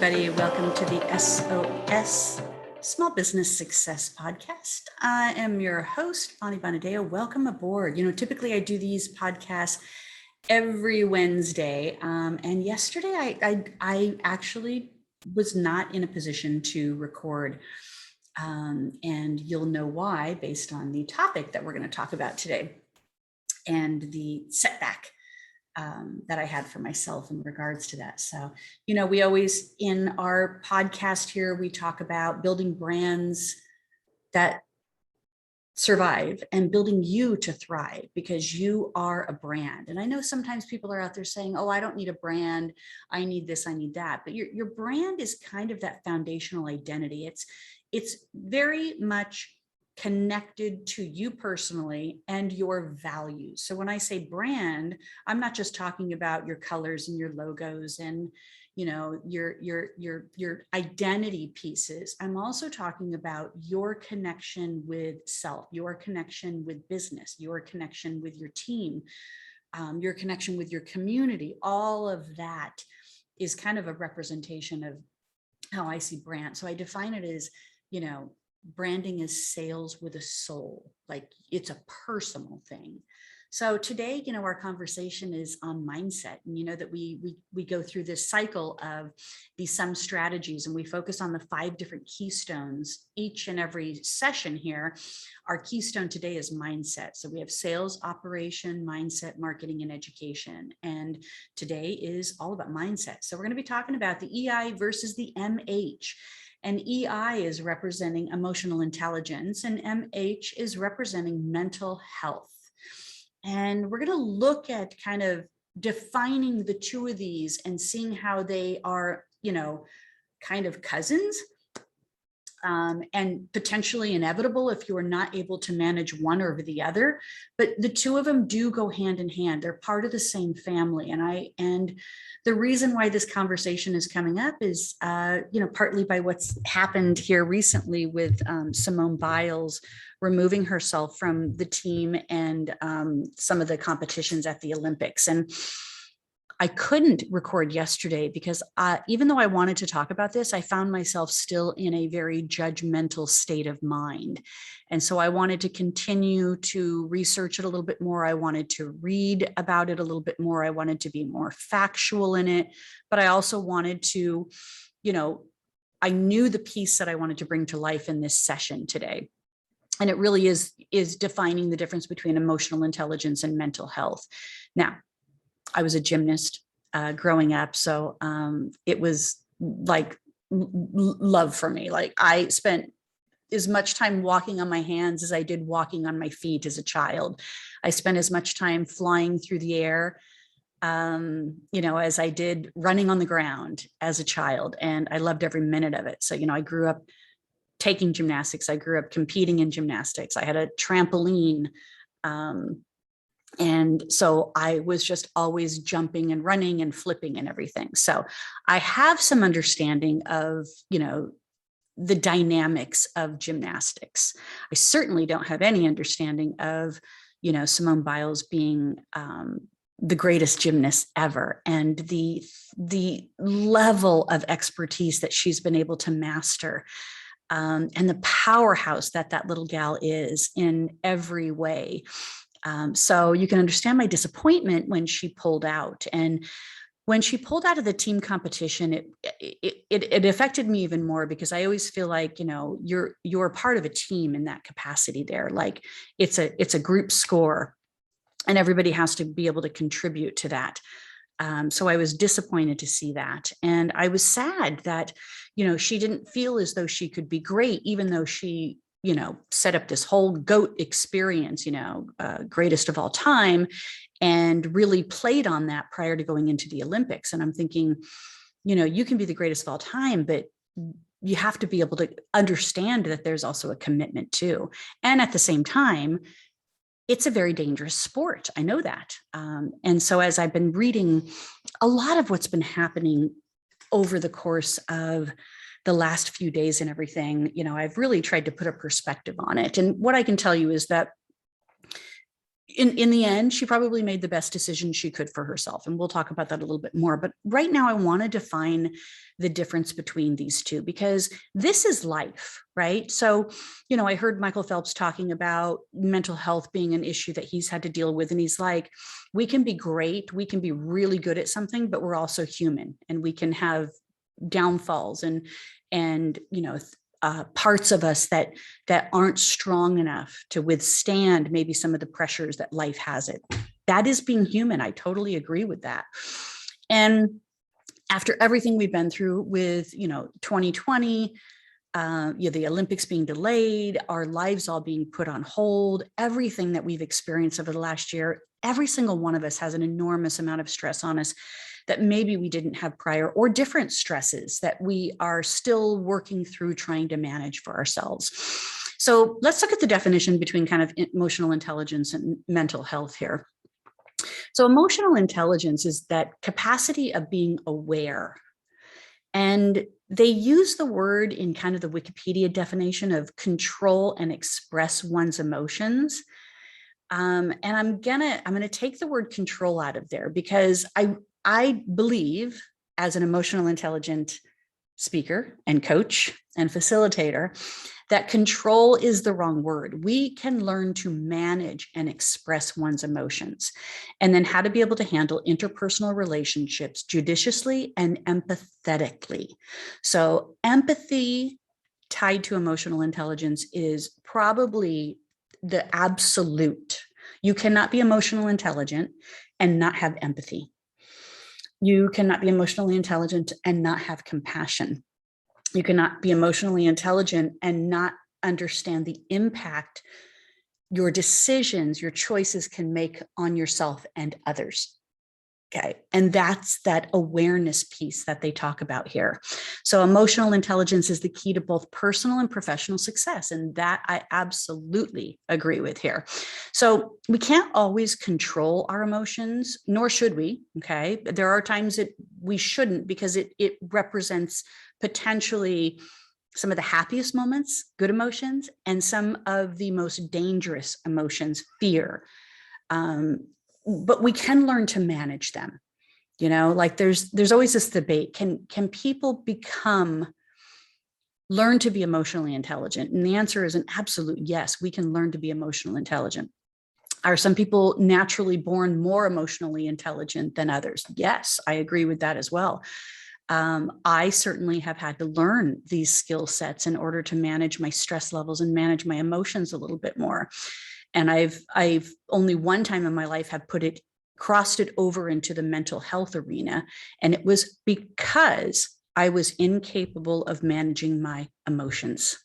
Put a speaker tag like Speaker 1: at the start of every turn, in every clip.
Speaker 1: everybody. Welcome to the SOS Small Business Success Podcast. I am your host, Bonnie Bonadeo. Welcome aboard. Typically I do these podcasts every Wednesday. And yesterday I actually was not in a position to record. And you'll know why based on the topic that we're going to talk about today and the setback that I had for myself in regards to that. So, we always, in our podcast here, we talk about building brands that survive and building you to thrive because you are a brand. And I know sometimes people are out there saying, oh, I don't need a brand. I need this, I need that. But your brand is kind of that foundational identity. It's very much connected to you personally and your values. So when I say brand, I'm not just talking about your colors and your logos and your identity pieces. I'm also talking about your connection with self, your connection with business, your connection with your team, your connection with your community. All of that is kind of a representation of how I see brand. So I define it as, branding is sales with a soul, like it's a personal thing. So today, our conversation is on mindset, and that we go through this cycle of these SOM strategies, and we focus on the 5 different keystones each and every session here. Our keystone today is mindset. So we have sales, operation, mindset, marketing, and education. And today is all about mindset. So we're going to be talking about the EI versus the MH. And EI is representing emotional intelligence, and MH is representing mental health. And we're going to look at kind of defining the two of these and seeing how they are, kind of cousins, and potentially inevitable if you are not able to manage one over the other. But the two of them do go hand in hand. They're part of the same family. And the reason why this conversation is coming up is, partly by what's happened here recently with Simone Biles removing herself from the team and some of the competitions at the Olympics. And I couldn't record yesterday because even though I wanted to talk about this, I found myself still in a very judgmental state of mind. And so I wanted to continue to research it a little bit more. I wanted to read about it a little bit more. I wanted to be more factual in it, but I also wanted to, I knew the piece that I wanted to bring to life in this session today. And it really is defining the difference between emotional intelligence and mental health. Now, I was a gymnast growing up, so it was like love for me. Like I spent as much time walking on my hands as I did walking on my feet as a child. I spent as much time flying through the air, as I did running on the ground as a child, and I loved every minute of it. So, I grew up taking gymnastics. I grew up competing in gymnastics. I had a trampoline. And so I was just always jumping and running and flipping and everything. So I have some understanding of, the dynamics of gymnastics. I certainly don't have any understanding of, Simone Biles being the greatest gymnast ever, and the level of expertise that she's been able to master. And the powerhouse that little gal is in every way. So you can understand my disappointment when she pulled out. And when she pulled out of the team competition, it affected me even more because I always feel like, you're part of a team in that capacity there. Like it's a group score and everybody has to be able to contribute to that. So I was disappointed to see that. And I was sad that, she didn't feel as though she could be great, even though she, set up this whole GOAT experience, greatest of all time, and really played on that prior to going into the Olympics. And I'm thinking, you can be the greatest of all time, but you have to be able to understand that there's also a commitment too. And at the same time, it's a very dangerous sport. I know that. And so as I've been reading a lot of what's been happening over the course of the last few days and everything, I've really tried to put a perspective on it. And what I can tell you is that in the end, she probably made the best decision she could for herself. And we'll talk about that a little bit more. But right now, I want to define the difference between these two, because this is life, right? So, I heard Michael Phelps talking about mental health being an issue that he's had to deal with. And he's like, we can be great, we can be really good at something, but we're also human, and we can have downfalls and parts of us that aren't strong enough to withstand maybe some of the pressures that life has it. That is being human. I totally agree with that. And after everything we've been through with 2020, the Olympics being delayed, our lives all being put on hold, everything that we've experienced over the last year, every single one of us has an enormous amount of stress on us that maybe we didn't have prior, or different stresses that we are still working through trying to manage for ourselves. So let's look at the definition between kind of emotional intelligence and mental health here. So emotional intelligence is that capacity of being aware. And they use the word in kind of the Wikipedia definition of control and express one's emotions. And I'm gonna take the word control out of there, because I believe, as an emotional intelligent speaker and coach and facilitator, that control is the wrong word. We can learn to manage and express one's emotions, and then how to be able to handle interpersonal relationships judiciously and empathetically. So empathy tied to emotional intelligence is probably the absolute. You cannot be emotional intelligent and not have empathy. You cannot be emotionally intelligent and not have compassion. You cannot be emotionally intelligent and not understand the impact your decisions, your choices can make on yourself and others. Okay. And that's that awareness piece that they talk about here. So emotional intelligence is the key to both personal and professional success. And that I absolutely agree with here. So we can't always control our emotions, nor should we. Okay. There are times that we shouldn't, because it represents potentially some of the happiest moments, good emotions, and some of the most dangerous emotions, fear. But we can learn to manage them. Like there's always this debate. Can people learn to be emotionally intelligent? And the answer is an absolute yes. We can learn to be emotionally intelligent. Are some people naturally born more emotionally intelligent than others? Yes, I agree with that as well. I certainly have had to learn these skill sets in order to manage my stress levels and manage my emotions a little bit more. And I've only one time in my life have crossed it over into the mental health arena. And it was because I was incapable of managing my emotions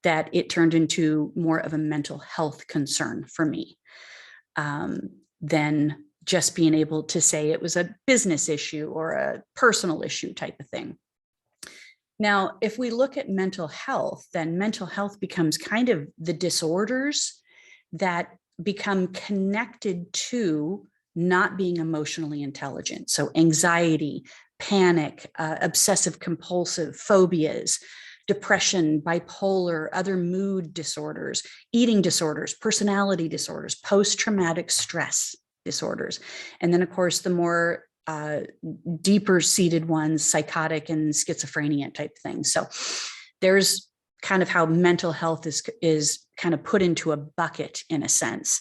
Speaker 1: that it turned into more of a mental health concern for me than just being able to say it was a business issue or a personal issue type of thing. Now, if we look at mental health, then mental health becomes kind of the disorders that become connected to not being emotionally intelligent. So anxiety, panic, obsessive compulsive phobias, depression, bipolar, other mood disorders, eating disorders, personality disorders, post-traumatic stress disorders. And then, of course, the more deeper seated ones, psychotic and schizophrenia type things. So there's kind of how mental health is kind of put into a bucket in a sense.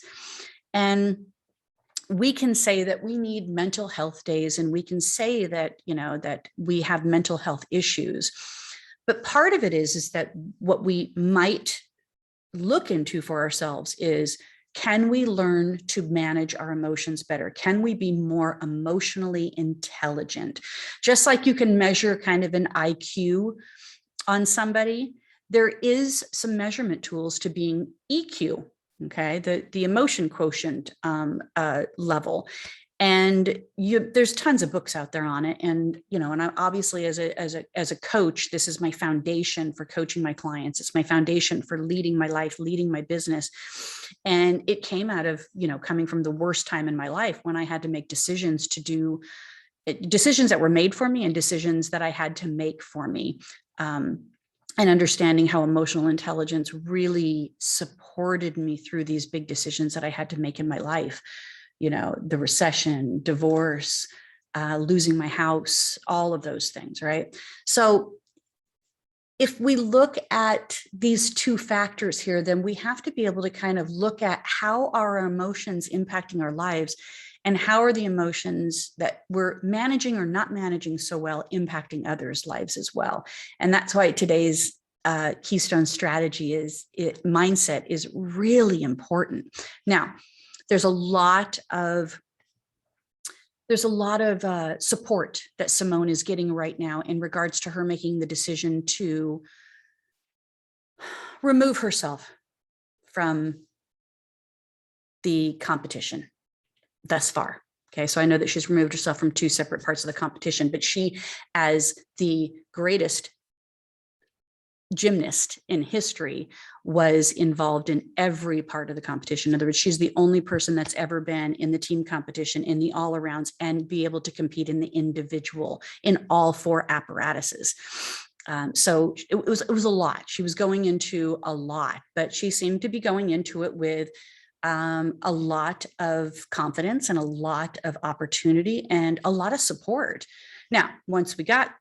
Speaker 1: And we can say that we need mental health days, and we can say that, that we have mental health issues. But part of it is that what we might look into for ourselves is, can we learn to manage our emotions better? Can we be more emotionally intelligent? Just like you can measure kind of an IQ on somebody, there is some measurement tools to being EQ, okay, the emotion quotient level. And there's tons of books out there on it. And, and I obviously as a coach, this is my foundation for coaching my clients. It's my foundation for leading my life, leading my business. And it came out of, coming from the worst time in my life when I had to make decisions that were made for me and decisions that I had to make for me. and understanding how emotional intelligence really supported me through these big decisions that I had to make in my life. You know, the recession, divorce, losing my house, all of those things, right? So if we look at these two factors here, then we have to be able to kind of look at how are our emotions impacting our lives, and how are the emotions that we're managing or not managing so well impacting others' lives as well. And that's why today's Keystone strategy mindset is really important. Now, there's a lot of support that Simone is getting right now in regards to her making the decision to remove herself from the competition thus far. Okay, so I know that she's removed herself from two separate parts of the competition, but she, as the greatest gymnast in history, was involved in every part of the competition. In other words, she's the only person that's ever been in the team competition, in the all-arounds, and be able to compete in the individual in all four apparatuses. So it was a lot. She was going into a lot, but she seemed to be going into it with a lot of confidence and a lot of opportunity and a lot of support. Now, once we got,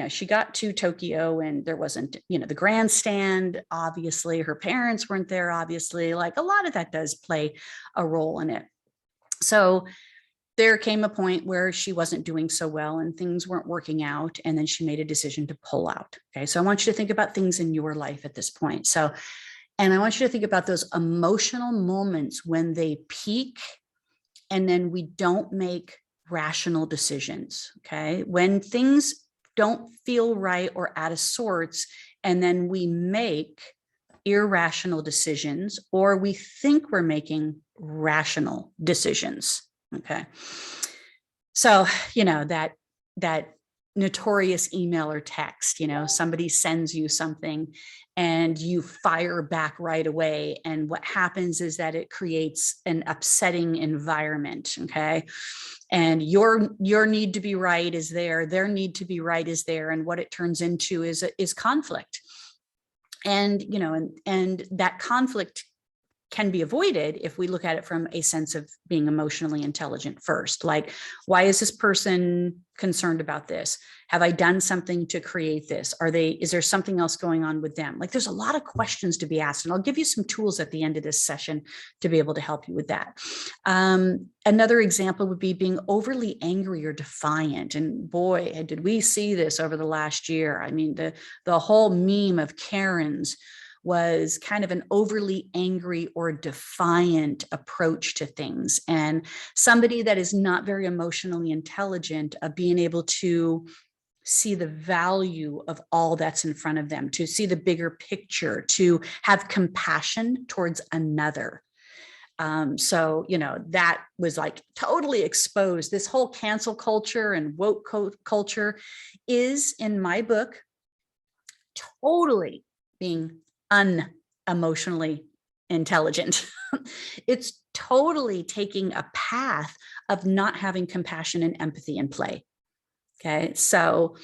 Speaker 1: she got to Tokyo, and there wasn't, the grandstand, obviously, her parents weren't there, obviously, like a lot of that does play a role in it. So there came a point where she wasn't doing so well and things weren't working out. And then she made a decision to pull out. Okay. So I want you to think about things in your life at this point. And I want you to think about those emotional moments when they peak and then we don't make rational decisions, okay? When things don't feel right or out of sorts, and then we make irrational decisions, or we think we're making rational decisions, okay? So, that notorious email or text, somebody sends you something and you fire back right away. And what happens is that it creates an upsetting environment, okay? And your need to be right is there, their need to be right is there. And what it turns into is conflict. And, and that conflict can be avoided if we look at it from a sense of being emotionally intelligent first. Like, why is this person concerned about this? Have I done something to create this? Is there something else going on with them? Like, there's a lot of questions to be asked, and I'll give you some tools at the end of this session to be able to help you with that. Another example would be being overly angry or defiant. And boy, did we see this over the last year. I mean, the whole meme of Karens was kind of an overly angry or defiant approach to things. And somebody that is not very emotionally intelligent of being able to see the value of all that's in front of them, to see the bigger picture, to have compassion towards another. So, that was like totally exposed. This whole cancel culture and woke culture is, in my book, totally being unemotionally intelligent. It's totally taking a path of not having compassion and empathy in play. Okay. So,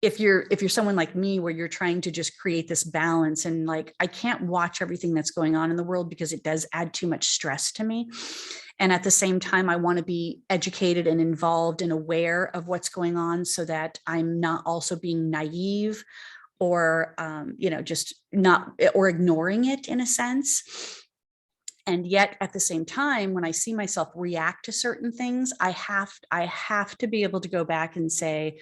Speaker 1: if you're someone like me, where you're trying to just create this balance, and like, I can't watch everything that's going on in the world because it does add too much stress to me. And at the same time, I want to be educated and involved and aware of what's going on, so that I'm not also being naive or, just not, or ignoring it in a sense. And yet at the same time, when I see myself react to certain things, I have to be able to go back and say,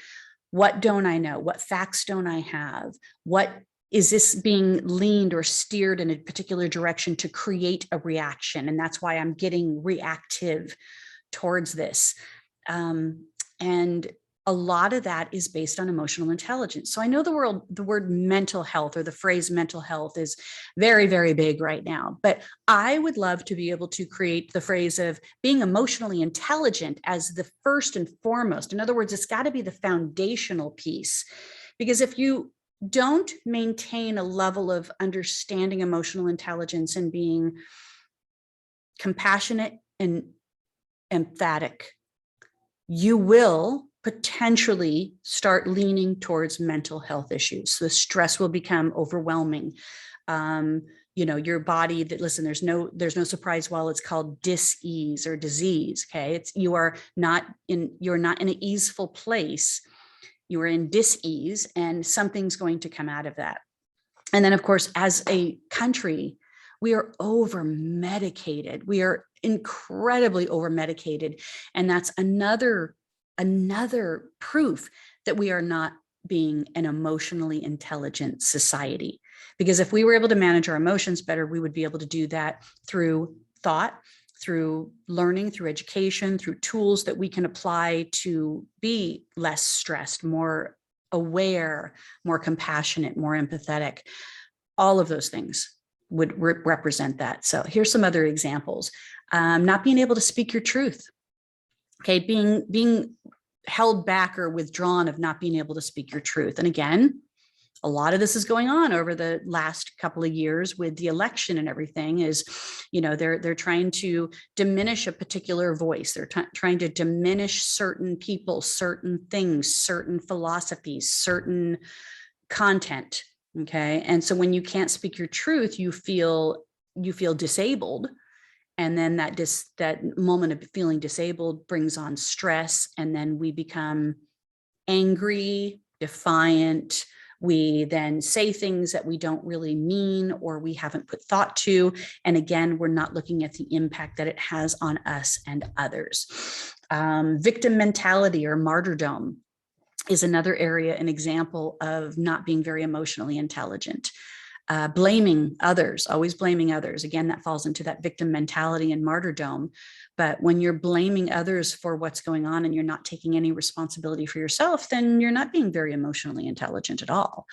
Speaker 1: what don't I know? What facts don't I have? What is this being leaned or steered in a particular direction to create a reaction? And that's why I'm getting reactive towards this. And a lot of that is based on emotional intelligence. So I know the word mental health, or the phrase mental health, is very, very big right now, but I would love to be able to create the phrase of being emotionally intelligent as the first and foremost. In other words, it's got to be the foundational piece, because if you don't maintain a level of understanding emotional intelligence and being compassionate and emphatic, you will potentially start leaning towards mental health issues. So the stress will become overwhelming. Your body, that, listen, there's no surprise while it's called dis-ease or disease. Okay. You're not in an easeful place. You are in dis-ease, and something's going to come out of that. And then, of course, as a country, we are over medicated. We are incredibly over medicated. And that's another proof that we are not being an emotionally intelligent society. Because if we were able to manage our emotions better, we would be able to do that through thought, through learning, through education, through tools that we can apply to be less stressed, more aware, more compassionate, more empathetic. All of those things would represent that. So here's some other examples. Not being able to speak your truth. Okay, being held back or withdrawn of not being able to speak your truth. And again, a lot of this is going on over the last couple of years with the election and everything. Is, they're trying to diminish a particular voice. They're trying to diminish certain people, certain things, certain philosophies, certain content. Okay. And so when you can't speak your truth, you feel disabled. And then that moment of feeling disabled brings on stress. And then we become angry, defiant. We then say things that we don't really mean, or we haven't put thought to. And again, we're not looking at the impact that it has on us and others. Victim mentality or martyrdom is another area, an example of not being very emotionally intelligent. Blaming others, always blaming others. Again, that falls into that victim mentality and martyrdom. But when you're blaming others for what's going on and you're not taking any responsibility for yourself, then you're not being very emotionally intelligent at all.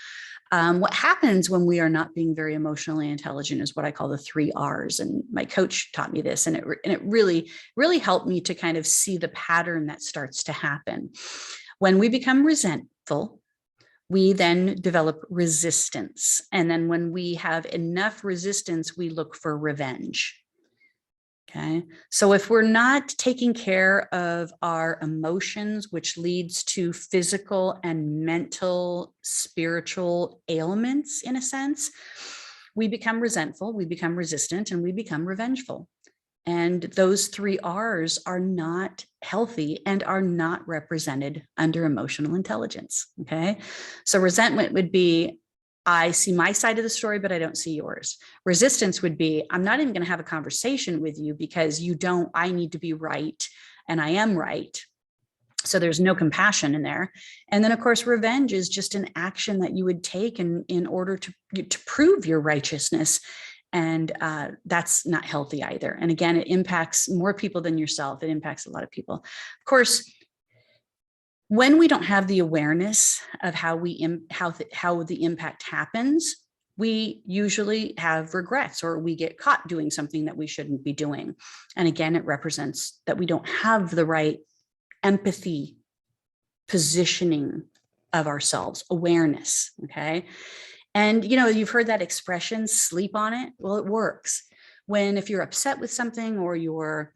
Speaker 1: What happens when we are not being very emotionally intelligent is what I call the 3 R's. And my coach taught me this, and it really, really helped me to kind of see the pattern that starts to happen. When we become resentful, we then develop resistance. And then when we have enough resistance, we look for revenge. Okay. So if we're not taking care of our emotions, which leads to physical and mental, spiritual ailments, in a sense, we become resentful, we become resistant, and we become revengeful. And those 3 R's are not healthy and are not represented under emotional intelligence. Okay. So resentment would be, I see my side of the story, but I don't see yours. Resistance would be, I'm not even going to have a conversation with you because I need to be right and I am right. So there's no compassion in there. And then, of course, revenge is just an action that you would take in order to prove your righteousness. And that's not healthy either. And again, it impacts more people than yourself. It impacts a lot of people. Of course, when we don't have the awareness of how the impact happens, we usually have regrets, or we get caught doing something that we shouldn't be doing. And again, it represents that we don't have the right empathy, positioning of ourselves, awareness. Okay. And, you've heard that expression, sleep on it. Well, it works. If you're upset with something, or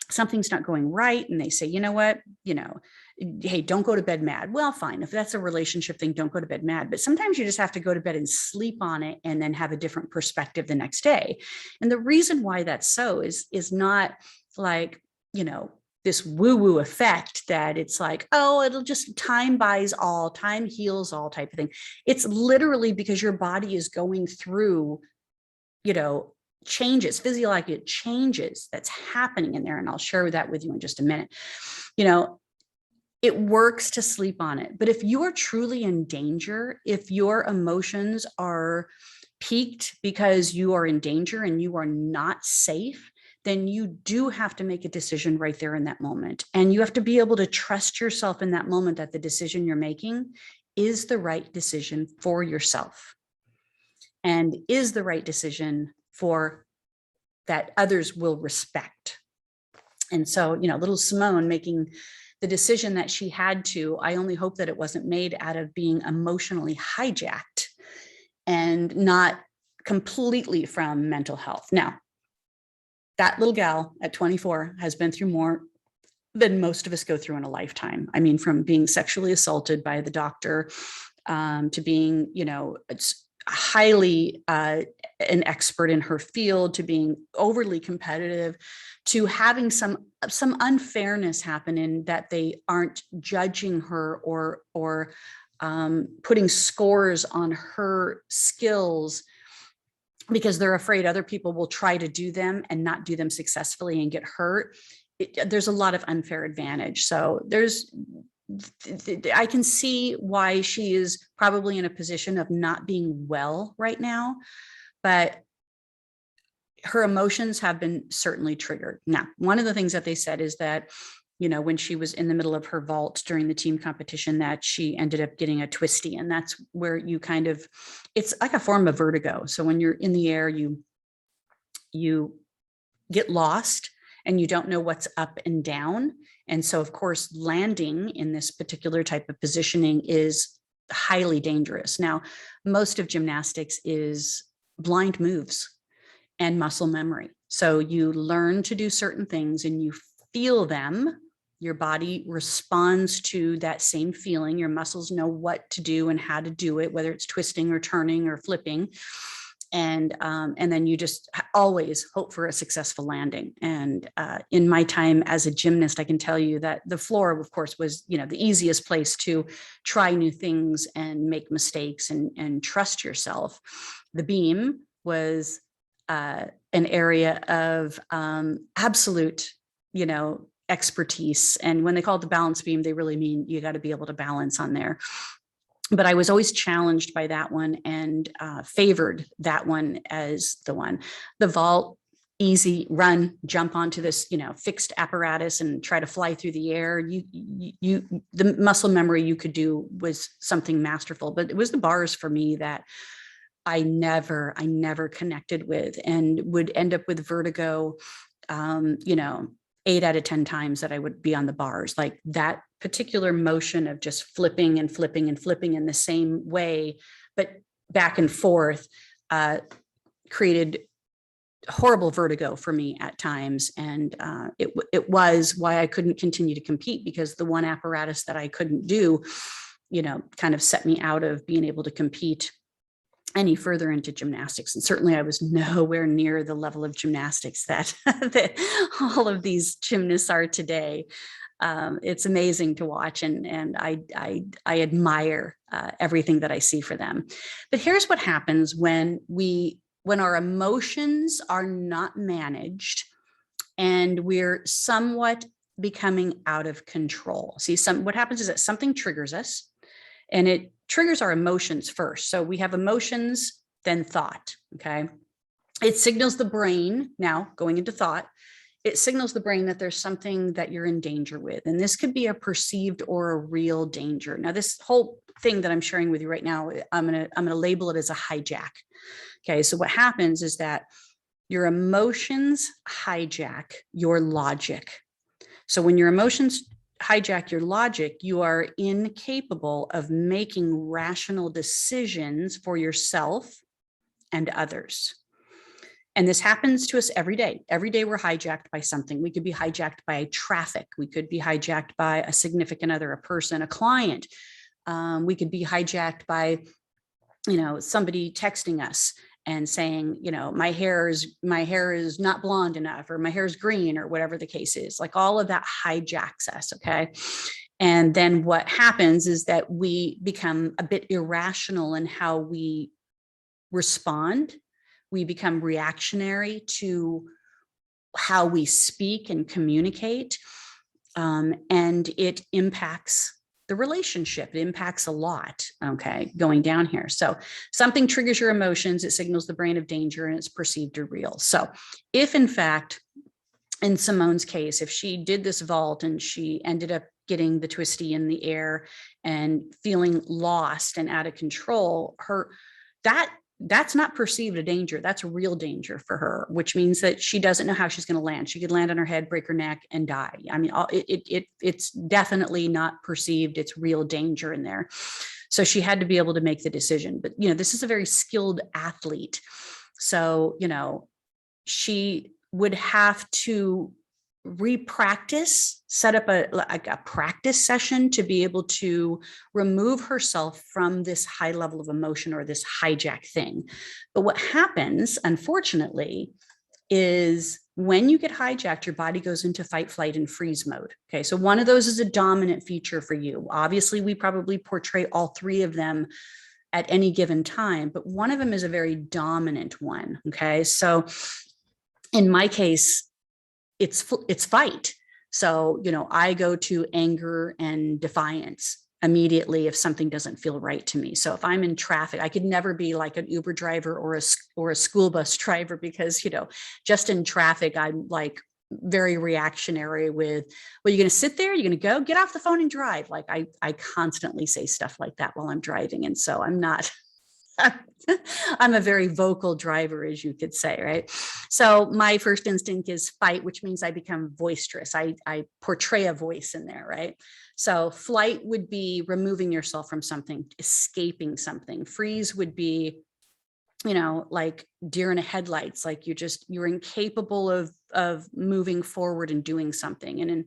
Speaker 1: something's not going right, and they say, you know what, hey, don't go to bed mad. Well, fine. If that's a relationship thing, don't go to bed mad. But sometimes you just have to go to bed and sleep on it, and then have a different perspective the next day. And the reason why that's so is not like, this woo-woo effect that it's like, oh, it'll just, time buys all, time heals all type of thing. It's literally because your body is going through, changes, physiological changes that's happening in there. And I'll share that with you in just a minute. It works to sleep on it. But if you are truly in danger, if your emotions are peaked because you are in danger and you are not safe, then you do have to make a decision right there in that moment. And you have to be able to trust yourself in that moment that the decision you're making is the right decision for yourself, and is the right decision for that others will respect. And so, little Simone making the decision that she had to, I only hope that it wasn't made out of being emotionally hijacked and not completely from mental health. Now, that little gal at 24 has been through more than most of us go through in a lifetime. I mean, from being sexually assaulted by the doctor, to being, it's highly an expert in her field, to being overly competitive, to having some unfairness happen in that they aren't judging her or putting scores on her skills because they're afraid other people will try to do them and not do them successfully and get hurt. There's a lot of unfair advantage. So I can see why she is probably in a position of not being well right now, but her emotions have been certainly triggered. Now, one of the things that they said is that, when she was in the middle of her vault during the team competition, that she ended up getting a twisty. And that's where you it's like a form of vertigo. So when you're in the air, you get lost and you don't know what's up and down. And so, of course, landing in this particular type of positioning is highly dangerous. Now, most of gymnastics is blind moves and muscle memory. So you learn to do certain things and you feel them. Your body responds to that same feeling. Your muscles know what to do and how to do it, whether it's twisting or turning or flipping. And then you just always hope for a successful landing. And in my time as a gymnast, I can tell you that the floor, of course, was, the easiest place to try new things and make mistakes and trust yourself. The beam was an area of absolute, expertise. And when they call it the balance beam, they really mean you got to be able to balance on there. But I was always challenged by that one and favored that one as the one. The vault, easy, run, jump onto this, fixed apparatus and try to fly through the air. The muscle memory you could do was something masterful, but it was the bars for me that I never connected with and would end up with vertigo, 8 out of 10 times that I would be on the bars. Like that particular motion of just flipping and flipping and flipping in the same way, but back and forth, created horrible vertigo for me at times. And it was why I couldn't continue to compete, because the one apparatus that I couldn't do, kind of set me out of being able to compete any further into gymnastics. And certainly I was nowhere near the level of gymnastics that all of these gymnasts are today. It's amazing to watch, and I admire everything that I see for them. But here's what happens when our emotions are not managed and we're somewhat becoming out of control. See, what happens is that something triggers us, and it triggers our emotions first. So we have emotions, then thought, okay? It signals the brain, now going into thought, it signals the brain that there's something that you're in danger with. And this could be a perceived or a real danger. Now, this whole thing that I'm sharing with you right now, I'm gonna label it as a hijack. Okay, so what happens is that your emotions hijack your logic. So when your emotions hijack your logic, you are incapable of making rational decisions for yourself and others. And this happens to us every day. Every day we're hijacked by something. We could be hijacked by traffic. We could be hijacked by a significant other, a person, a client. We could be hijacked by, somebody texting us and saying, my hair is not blonde enough, or my hair is green, or whatever the case is. Like all of that hijacks us, okay? And then what happens is that we become a bit irrational in how we respond. We become reactionary to how we speak and communicate, and it impacts the relationship. It impacts a lot, okay, going down here. So something triggers your emotions, it signals the brain of danger, and it's perceived or real. So if in fact, in Simone's case, if she did this vault and she ended up getting the twisty in the air and feeling lost and out of control, that's not perceived a danger. That's a real danger for her, which means that she doesn't know how she's going to land. She could land on her head, break her neck, and die. I mean, it's definitely not perceived. It's real danger in there. So she had to be able to make the decision. But, this is a very skilled athlete. So, she would have to re-practice, set up a practice session to be able to remove herself from this high level of emotion or this hijack thing. But what happens, unfortunately, is when you get hijacked, your body goes into fight, flight, and freeze mode. Okay, so one of those is a dominant feature for you. Obviously, we probably portray all three of them at any given time, but one of them is a very dominant one. Okay, so in my case, it's fight. So, I go to anger and defiance immediately if something doesn't feel right to me. So if I'm in traffic, I could never be like an Uber driver or a school bus driver because, just in traffic, I'm like very reactionary with, well, you're going to sit there, you're going to go get off the phone and drive. Like I constantly say stuff like that while I'm driving. And so I'm not, I'm a very vocal driver, as you could say, right? So my first instinct is fight, which means I become boisterous. I portray a voice in there, right? So flight would be removing yourself from something, escaping something. Freeze would be, like deer in a headlights, like you're incapable of moving forward and doing something. And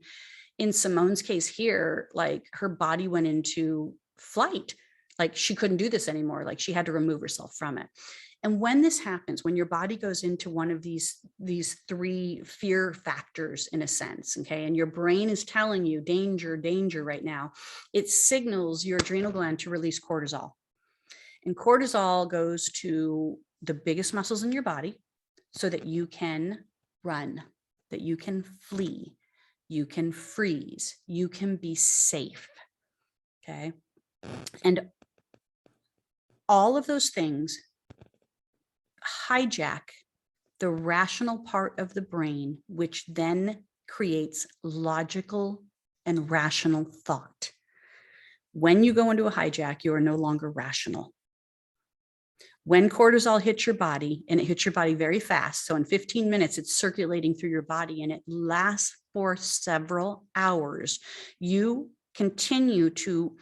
Speaker 1: in Simone's case here, like her body went into flight. Like she couldn't do this anymore. Like she had to remove herself from it. And when this happens, when your body goes into one of these three fear factors, in a sense, okay, and your brain is telling you danger, danger right now, it signals your adrenal gland to release cortisol. And cortisol goes to the biggest muscles in your body so that you can run, that you can flee, you can freeze, you can be safe. Okay. And all of those things hijack the rational part of the brain, which then creates logical and rational thought. When you go into a hijack, you are no longer rational. When cortisol hits your body, and it hits your body very fast, so in 15 minutes, it's circulating through your body and it lasts for several hours, you continue to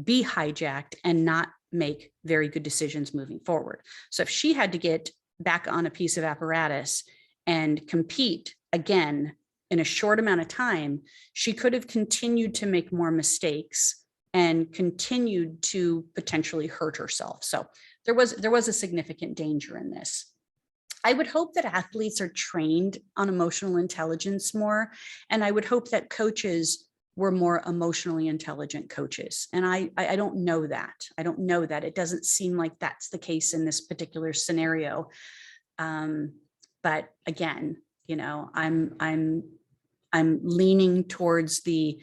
Speaker 1: be hijacked and not make very good decisions moving forward. So if she had to get back on a piece of apparatus and compete again in a short amount of time, she could have continued to make more mistakes and continued to potentially hurt herself. So there was a significant danger in this. I would hope that athletes are trained on emotional intelligence more, and I would hope that coaches were more emotionally intelligent coaches. And I don't know that. I don't know that. It doesn't seem like that's the case in this particular scenario. But again, I'm leaning towards the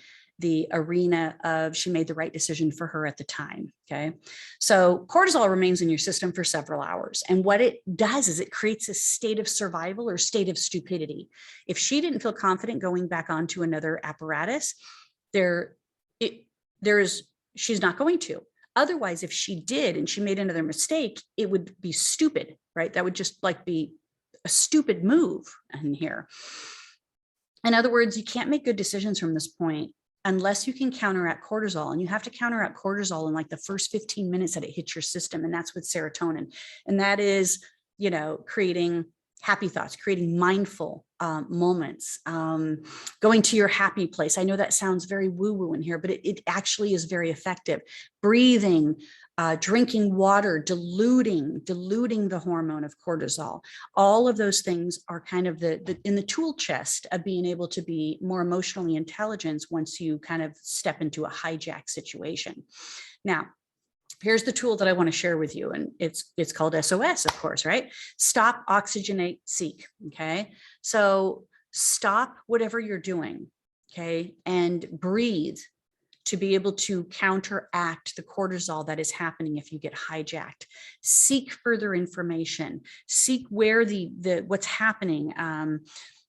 Speaker 1: arena of she made the right decision for her at the time. Okay. So cortisol remains in your system for several hours. And what it does is it creates a state of survival or state of stupidity. If she didn't feel confident going back onto another apparatus, she's not going to. Otherwise, if she did and she made another mistake, it would be stupid, right? That would just like be a stupid move in here. In other words, you can't make good decisions from this point unless you can counteract cortisol, and you have to counteract cortisol in like the first 15 minutes that it hits your system. And that's with serotonin. And that is, creating happy thoughts, creating mindful moments, going to your happy place. I know that sounds very woo-woo in here, but it actually is very effective. Breathing, drinking water, diluting the hormone of cortisol. All of those things are kind of in the tool chest of being able to be more emotionally intelligent once you kind of step into a hijack situation. Now, here's the tool that I want to share with you. And it's called SOS, of course, right? Stop, oxygenate, seek. Okay. So stop whatever you're doing. Okay. And breathe to be able to counteract the cortisol that is happening if you get hijacked. Seek further information. Seek where what's happening.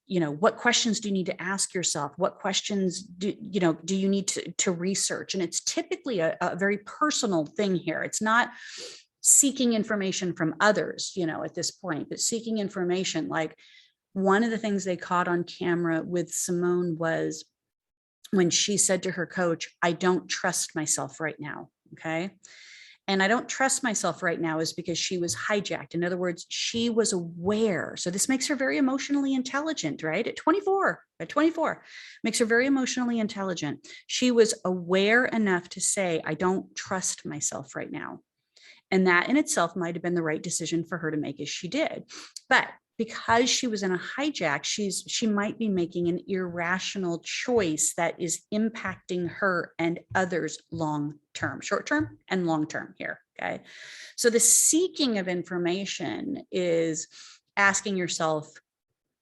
Speaker 1: What questions do you need to ask yourself? What questions do you need to research? And it's typically a very personal thing here. It's not seeking information from others, at this point, but seeking information. Like one of the things they caught on camera with Simone was when she said to her coach, "I don't trust myself right now." Okay. And I don't trust myself right now is because she was hijacked. In other words, she was aware. So this makes her very emotionally intelligent, right? At 24, makes her very emotionally intelligent. She was aware enough to say, I don't trust myself right now. And that in itself might have been the right decision for her to make, as she did. But because she was in a hijack, she might be making an irrational choice that is impacting her and others long term, short term and long term here. Okay. So the seeking of information is asking yourself,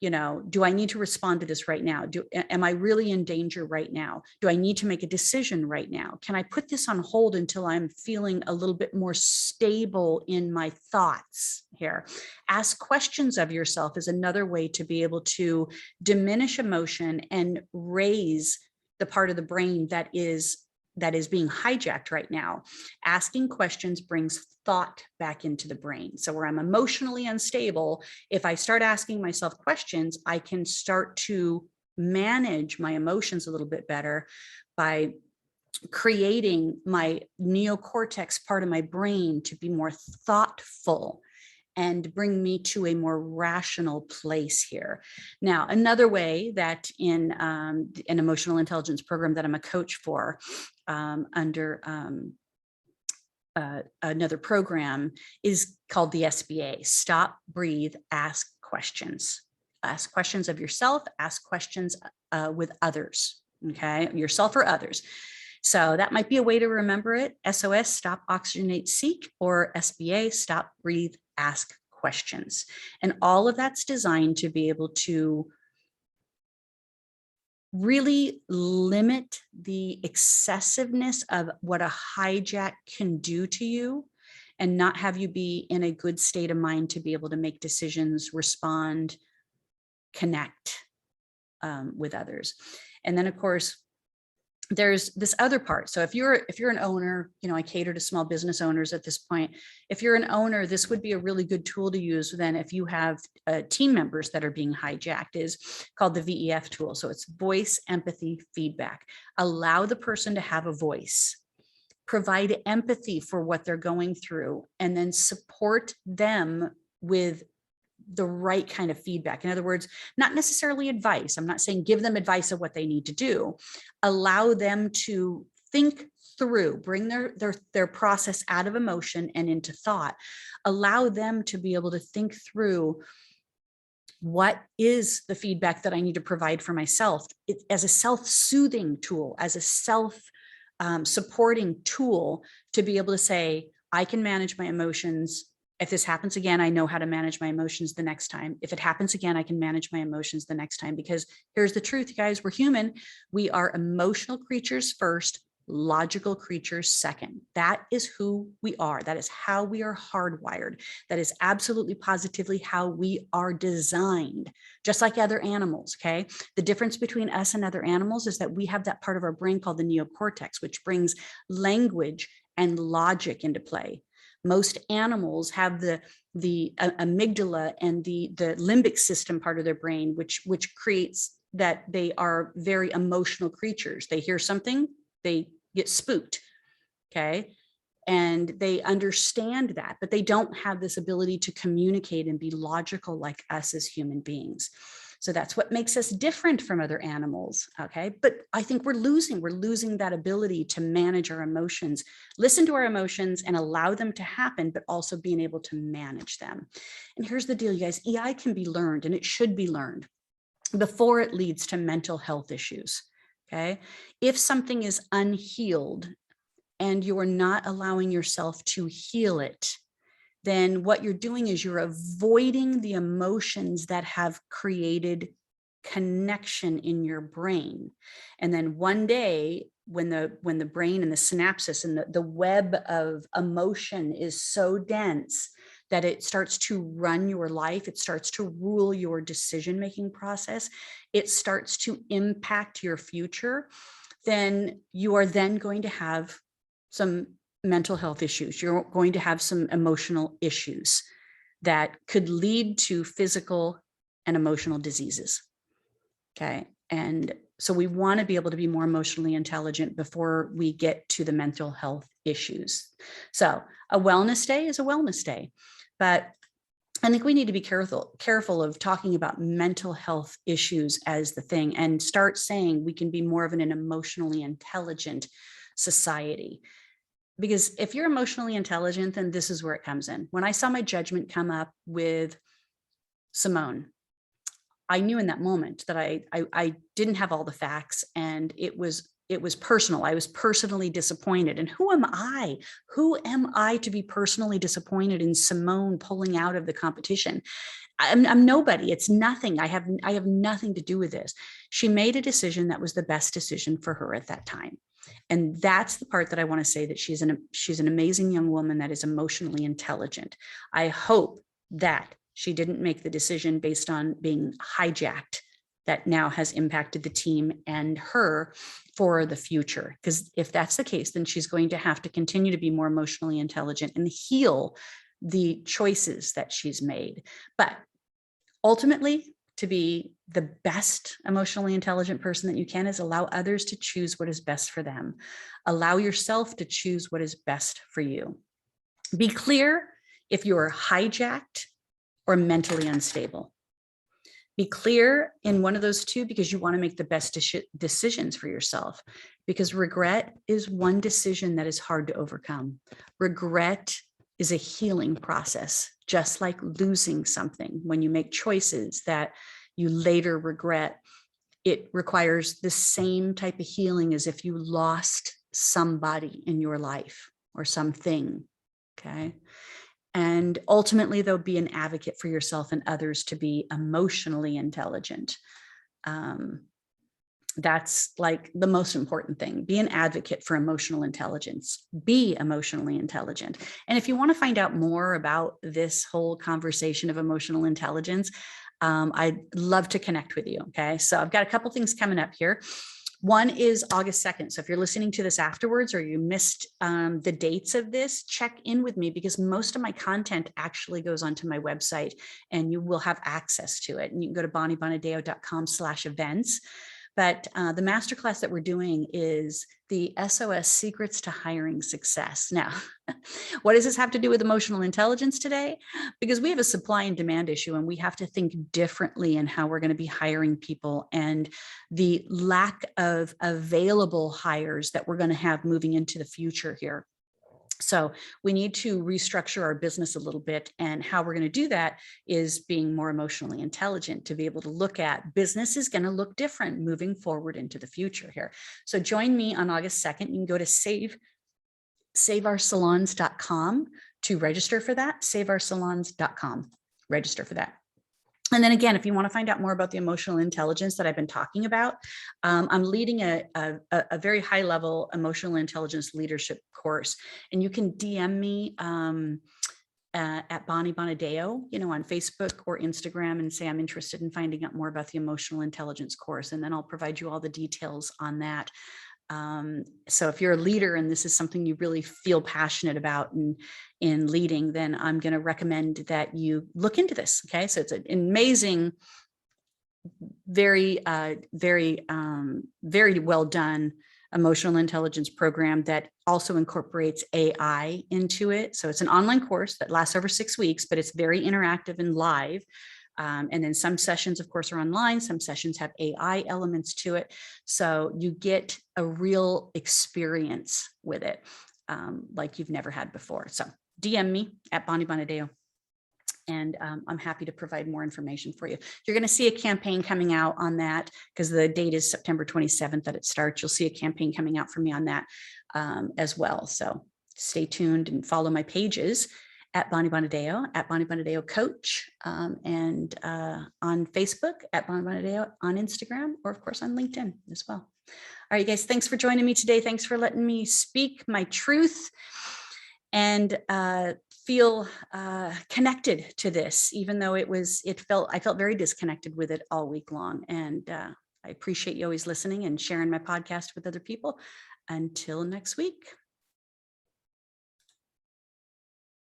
Speaker 1: do I need to respond to this right now? Am I really in danger right now? Do I need to make a decision right now? Can I put this on hold until I'm feeling a little bit more stable in my thoughts here? Ask questions of yourself is another way to be able to diminish emotion and raise the part of the brain that is being hijacked right now. Asking questions brings thought back into the brain. So where I'm emotionally unstable, if I start asking myself questions, I can start to manage my emotions a little bit better by creating my neocortex part of my brain to be more thoughtful and bring me to a more rational place here. Now, another way that in an emotional intelligence program that I'm a coach for under another program is called the SBA, Stop, Breathe, Ask Questions. Ask questions of yourself, ask questions with others, okay? Yourself or others. So that might be a way to remember it. SOS, Stop, Oxygenate, Seek, or SBA, Stop, Breathe, Ask Questions. And all of that's designed to be able to really limit the excessiveness of what a hijack can do to you and not have you be in a good state of mind to be able to make decisions, respond, connect with others. And then of course, there's this other part. So if you're an owner, I cater to small business owners at this point. If you're an owner, this would be a really good tool to use then if you have team members that are being hijacked, is called the VEF tool. So it's voice, empathy, feedback. Allow the person to have a voice, provide empathy for what they're going through, and then support them with the right kind of feedback. In other words, not necessarily advice. I'm not saying give them advice of what they need to do. Allow them to think through, bring their process out of emotion and into thought. Allow them to be able to think through what is the feedback that I need to provide for myself as a self-soothing tool, as a self-supporting tool to be able to say, I can manage my emotions. If this happens again, I know how to manage my emotions the next time. If it happens again, I can manage my emotions the next time, because here's the truth, guys, we're human. We are emotional creatures first, logical creatures second. That is who we are. That is how we are hardwired. That is absolutely positively how we are designed, just like other animals, okay? The difference between us and other animals is that we have that part of our brain called the neocortex, which brings language and logic into play. Most animals have the amygdala and the limbic system part of their brain, which creates that they are very emotional creatures. They hear something, they get spooked, okay? And they understand that, but they don't have this ability to communicate and be logical like us as human beings. So that's what makes us different from other animals, okay? But I think we're losing that ability to manage our emotions, listen to our emotions and allow them to happen, but also being able to manage them. And here's the deal, you guys, EI can be learned, and it should be learned before it leads to mental health issues, okay? If something is unhealed and you are not allowing yourself to heal it, then what you're doing is you're avoiding the emotions that have created connection in your brain. And then one day when the brain and the synapses and the web of emotion is so dense that it starts to run your life, it starts to rule your decision-making process, it starts to impact your future, then you are then going to have some mental health issues. You're going to have some emotional issues that could lead to physical and emotional diseases. Okay. And So we want to be able to be more emotionally intelligent before we get to the mental health issues. So a wellness day is a wellness day, but I think we need to be careful of talking about mental health issues as the thing, and start saying we can be more of an emotionally intelligent society. Because if you're emotionally intelligent, then this is where it comes in. When I saw my judgment come up with Simone, I knew in that moment that I didn't have all the facts, and it was personal. I was personally disappointed. And who am I? Who am I to be personally disappointed in Simone pulling out of the competition? I'm nobody. It's nothing. I have nothing to do with this. She made a decision that was the best decision for her at that time. And that's the part that I want to say, that she's an amazing young woman that is emotionally intelligent. I hope that she didn't make the decision based on being hijacked that now has impacted the team and her for the future. Because if that's the case, then she's going to have to continue to be more emotionally intelligent and heal the choices that she's made. But ultimately, to be the best emotionally intelligent person that you can is allow others to choose what is best for them. Allow yourself to choose what is best for you. Be clear if you're hijacked or mentally unstable. Be clear in one of those two, because you want to make the best decisions for yourself. Because regret is one decision that is hard to overcome. Regret is a healing process, just like losing something. When you make choices that you later regret, it requires the same type of healing as if you lost somebody in your life or something. Okay. And ultimately, though, be an advocate for yourself and others to be emotionally intelligent. That's like the most important thing. Be an advocate for emotional intelligence. Be emotionally intelligent. And if you want to find out more about this whole conversation of emotional intelligence, I'd love to connect with you. Okay. So I've got a couple things coming up here. One is August 2nd. So if you're listening to this afterwards, or you missed the dates of this, check in with me, because most of my content actually goes onto my website and you will have access to it. And you can go to bonniebonadeo.com/events. But the masterclass that we're doing is the SOS Secrets to Hiring Success. Now, what does this have to do with emotional intelligence today? Because we have a supply and demand issue, and we have to think differently in how we're going to be hiring people, and the lack of available hires that we're going to have moving into the future here. So we need to restructure our business a little bit. And how we're going to do that is being more emotionally intelligent to be able to look at business is going to look different moving forward into the future here. So join me on August 2nd. You can go to saveoursalons.com to register for that. Saveoursalons.com. Register for that. And then again, if you want to find out more about the emotional intelligence that I've been talking about, I'm leading a very high level emotional intelligence leadership course, and you can DM me at Bonnie Bonadeo, on Facebook or Instagram, and say I'm interested in finding out more about the emotional intelligence course, and then I'll provide you all the details on that. So if you're a leader and this is something you really feel passionate about in leading, then I'm going to recommend that you look into this. Okay. So it's an amazing, very well done emotional intelligence program that also incorporates AI into it. So it's an online course that lasts over 6 weeks, but it's very interactive and live. And then some sessions, of course, are online. Some sessions have AI elements to it. So you get a real experience with it, like you've never had before. So DM me at Bonnie Bonadeo, and I'm happy to provide more information for you. You're going to see a campaign coming out on that, because the date is September 27th that it starts. You'll see a campaign coming out for me on that as well. So stay tuned and follow my pages at Bonnie Bonadeo, at Bonnie Bonadeo Coach, and on Facebook at Bonnie Bonadeo, on Instagram, or of course on LinkedIn as well. All right, guys, thanks for joining me today. Thanks for letting me speak my truth and feel connected to this, even though I felt very disconnected with it all week long. And I appreciate you always listening and sharing my podcast with other people. Until next week.